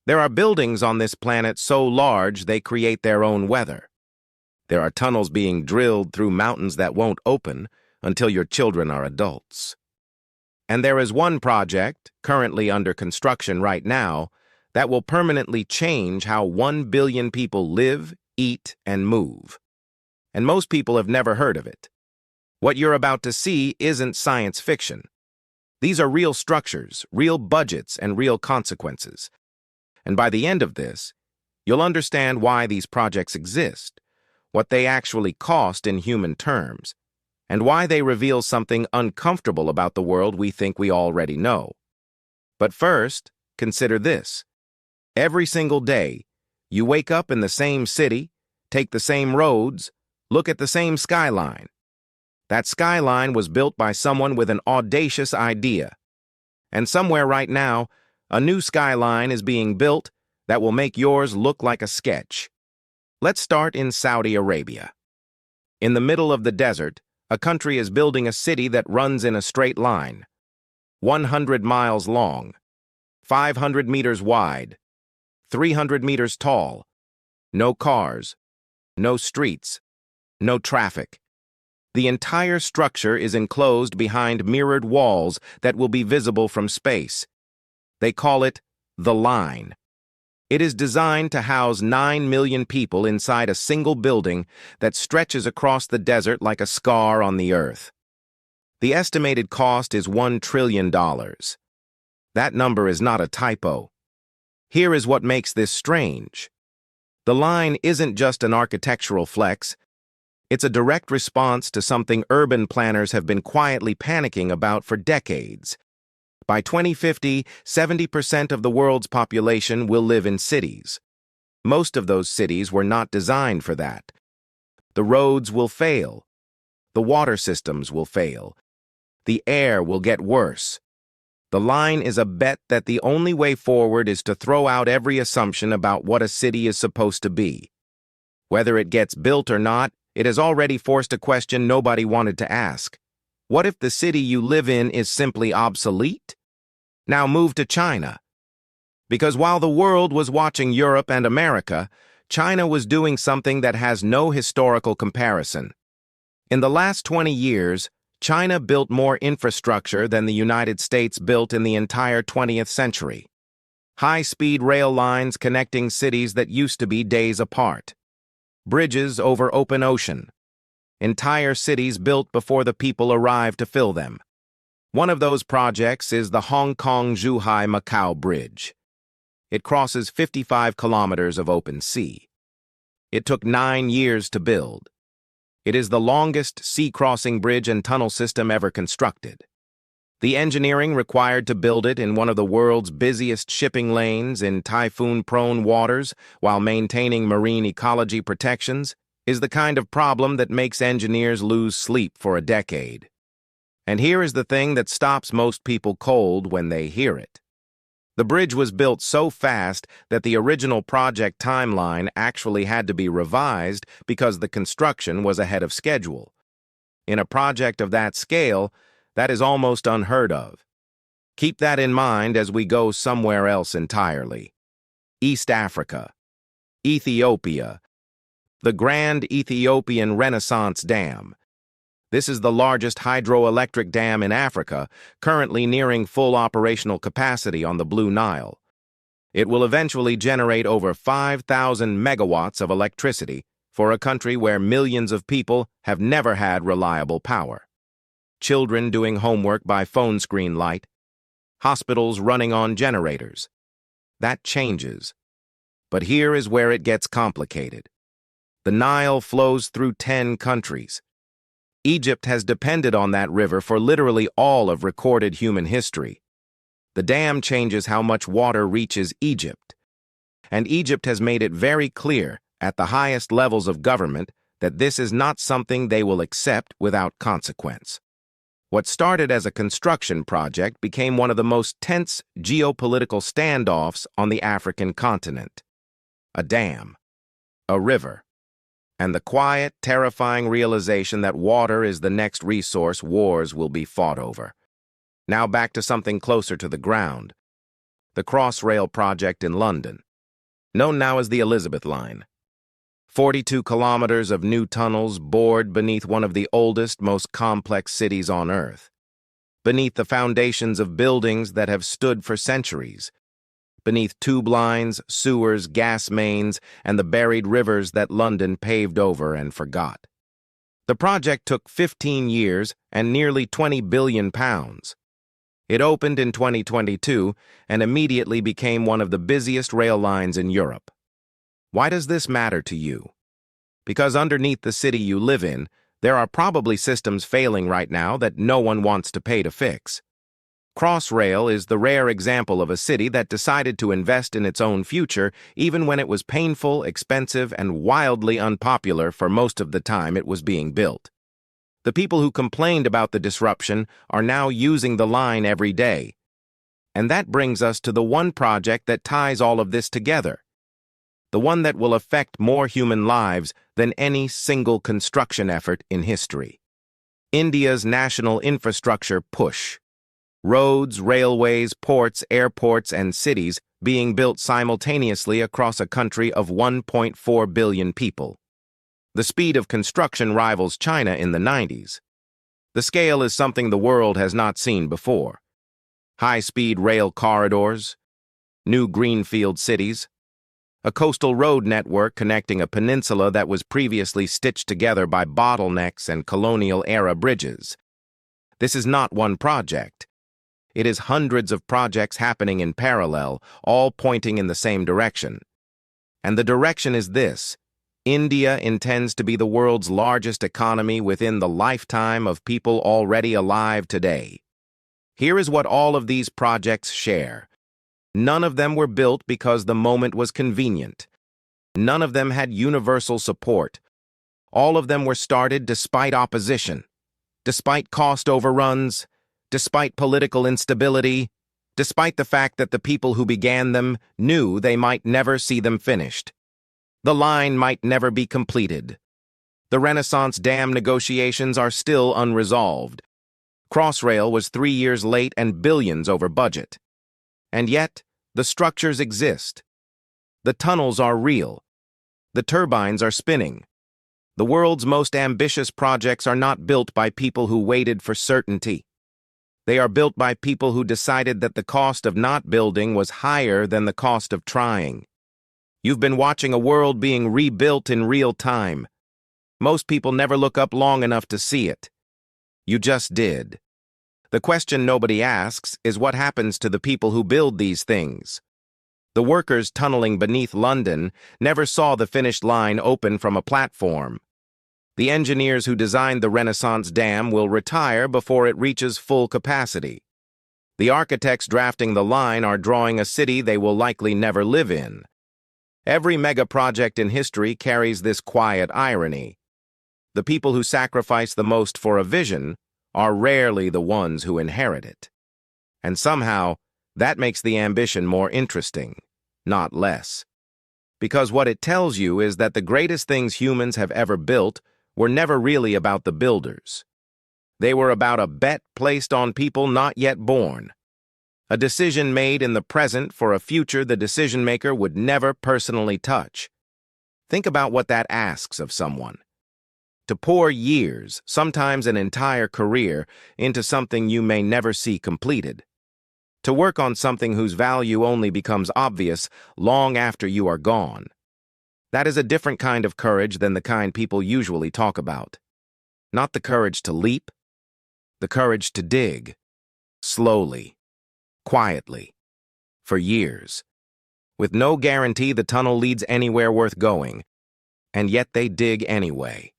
There are buildings on this planet so large they create their own weather. There are tunnels being drilled through mountains that won't open until your children are adults. And there is one project, currently under construction right now, that will permanently change how 1 billion people live, eat, and move. And most people have never heard of it. What you're about to see isn't science fiction. These are real structures, real budgets, and real consequences. And by the end of this, you'll understand why these projects exist, what they actually cost in human terms, and why they reveal something uncomfortable about the world we think we already know. But first, consider this. Every single day, you wake up in the same city, take the same roads, look at the same skyline. That skyline was built by someone with an audacious idea. And somewhere right now, a new skyline is being built that will make yours look like a sketch. Let's start in Saudi Arabia. In the middle of the desert, a country is building a city that runs in a straight line, 100 miles long, 500 meters wide, 300 meters tall. No cars, no streets, no traffic. The entire structure is enclosed behind mirrored walls that will be visible from space. They call it the line. It is designed to house 9 million people inside a single building that stretches across the desert like a scar on the earth. The estimated cost is $1 trillion. That number is not a typo. Here is what makes this strange. The line isn't just an architectural flex. It's a direct response to something urban planners have been quietly panicking about for decades. By 2050, 70% of the world's population will live in cities. Most of those cities were not designed for that. The roads will fail. The water systems will fail. The air will get worse. The line is a bet that the only way forward is to throw out every assumption about what a city is supposed to be. Whether it gets built or not, it has already forced a question nobody wanted to ask. What if the city you live in is simply obsolete? Now move to China. Because while the world was watching Europe and America, China was doing something that has no historical comparison. In the last 20 years, China built more infrastructure than the United States built in the entire 20th century. High-speed rail lines connecting cities that used to be days apart. Bridges over open ocean. Entire cities built before the people arrived to fill them. One of those projects is the Hong Kong-Zhuhai-Macau Bridge. It crosses 55 kilometers of open sea. It took 9 years to build. It is the longest sea-crossing bridge and tunnel system ever constructed. The engineering required to build it in one of the world's busiest shipping lanes in typhoon-prone waters while maintaining marine ecology protections is the kind of problem that makes engineers lose sleep for a decade. And here is the thing that stops most people cold when they hear it. The bridge was built so fast that the original project timeline actually had to be revised because the construction was ahead of schedule. In a project of that scale, that is almost unheard of. Keep that in mind as we go somewhere else entirely. East Africa. Ethiopia. The Grand Ethiopian Renaissance Dam. This is the largest hydroelectric dam in Africa, currently nearing full operational capacity on the Blue Nile. It will eventually generate over 5,000 megawatts of electricity for a country where millions of people have never had reliable power. Children doing homework by phone screen light. Hospitals running on generators. That changes. But here is where it gets complicated. The Nile flows through 10 countries. Egypt has depended on that river for literally all of recorded human history. The dam changes how much water reaches Egypt. And Egypt has made it very clear at the highest levels of government that this is not something they will accept without consequence. What started as a construction project became one of the most tense geopolitical standoffs on the African continent. A dam. A river. And the quiet, terrifying realization that water is the next resource wars will be fought over. Now back to something closer to the ground. the Crossrail project in London, known now as the Elizabeth Line. 42 kilometers of new tunnels bored beneath one of the oldest, most complex cities on Earth, beneath the foundations of buildings that have stood for centuries, beneath tube lines, sewers, gas mains, and the buried rivers that London paved over and forgot. The project took 15 years and nearly £20 billion. It opened in 2022 and immediately became one of the busiest rail lines in Europe. Why does this matter to you? Because underneath the city you live in, there are probably systems failing right now that no one wants to pay to fix. Crossrail is the rare example of a city that decided to invest in its own future even when it was painful, expensive, and wildly unpopular for most of the time it was being built. The people who complained about the disruption are now using the line every day. And that brings us to the one project that ties all of this together. The one that will affect more human lives than any single construction effort in history. India's national infrastructure push. Roads, railways, ports, airports, and cities being built simultaneously across a country of 1.4 billion people. The speed of construction rivals China in the 90s. The scale is something the world has not seen before. High-speed rail corridors, new greenfield cities, a coastal road network connecting a peninsula that was previously stitched together by bottlenecks and colonial-era bridges. This is not one project. It is hundreds of projects happening in parallel, all pointing in the same direction. And the direction is this: India intends to be the world's largest economy within the lifetime of people already alive today. Here is what all of these projects share. None of them were built because the moment was convenient. None of them had universal support. All of them were started despite opposition, despite cost overruns, despite political instability, despite the fact that the people who began them knew they might never see them finished. The line might never be completed. The Renaissance Dam negotiations are still unresolved. Crossrail was 3 years late and billions over budget. And yet, the structures exist. The tunnels are real. The turbines are spinning. The world's most ambitious projects are not built by people who waited for certainty. They are built by people who decided that the cost of not building was higher than the cost of trying. You've been watching a world being rebuilt in real time. Most people never look up long enough to see it. You just did. The question nobody asks is what happens to the people who build these things. The workers tunneling beneath London never saw the finished line open from a platform. The engineers who designed the Renaissance Dam will retire before it reaches full capacity. The architects drafting the line are drawing a city they will likely never live in. Every megaproject in history carries this quiet irony. The people who sacrifice the most for a vision are rarely the ones who inherit it. And somehow, that makes the ambition more interesting, not less. Because what it tells you is that the greatest things humans have ever built were never really about the builders. They were about a bet placed on people not yet born. A decision made in the present for a future the decision-maker would never personally touch. Think about what that asks of someone. To pour years, sometimes an entire career, into something you may never see completed. To work on something whose value only becomes obvious long after you are gone. That is a different kind of courage than the kind people usually talk about. Not the courage to leap, the courage to dig. Slowly, quietly, for years. With no guarantee the tunnel leads anywhere worth going, and yet they dig anyway.